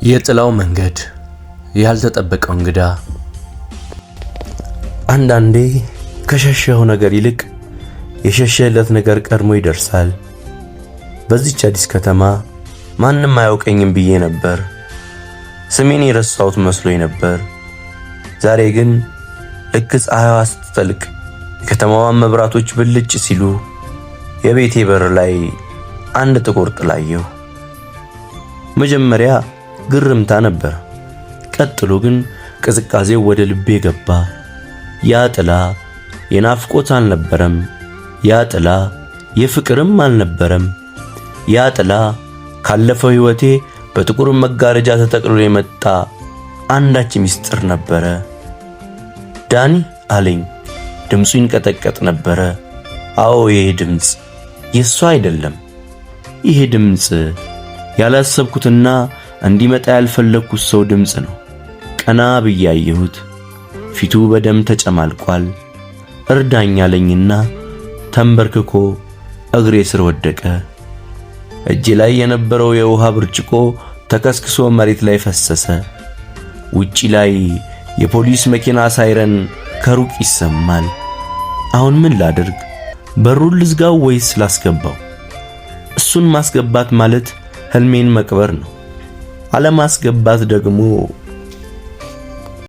የጥላው መንገድ ያልተጠበቀው እንግዳ። አንዳንዴ ከሸሸው ነገር ይልቅ የሸሸለት ነገር ቀድሞ ይደርሳል። በዚህች አዲስ ከተማ ማንም አያውቀኝም ብዬ ነበር። ስሜን የረሳሁት መስሎኝ ነበር። ዛሬ ግን ልክ ፀሐይዋ ስትጠልቅ የከተማዋን መብራቶች ብልጭ ሲሉ የቤቴ በር ላይ አንድ ጥቁር ጥላ አየሁ። መጀመሪያ ግርምታ ነበር። ቀጥሎ ግን ቅዝቃዜው ወደ ልቤ ገባ። ያ ጥላ የናፍቆት አልነበረም። ያ ጥላ የፍቅርም አልነበረም። ያ ጥላ ካለፈው ሕይወቴ በጥቁር መጋረጃ ተጠቅልሎ የመጣ አንዳች ምስጢር ነበረ። ዳኒ አለኝ። ድምፁ ይንቀጠቀጥ ነበረ። አዎ ይሄ ድምፅ የሷ አይደለም። ይሄ ድምፅ ያላሰብኩትና እንዲመጣ ያልፈለግኩት ሰው ድምፅ ነው። ቀና ብዬ አየሁት። ፊቱ በደም ተጨማልቋል። እርዳኝ አለኝና ተንበርክኮ እግሬ ስር ወደቀ። እጄ ላይ የነበረው የውሃ ብርጭቆ ተከስክሶ መሬት ላይ ፈሰሰ። ውጪ ላይ የፖሊስ መኪና ሳይረን ከሩቅ ይሰማል። አሁን ምን ላድርግ? በሩን ልዝጋው ወይስ ላስገባው? እሱን ማስገባት ማለት ህልሜን መቅበር ነው። አለማስገባት ደግሞ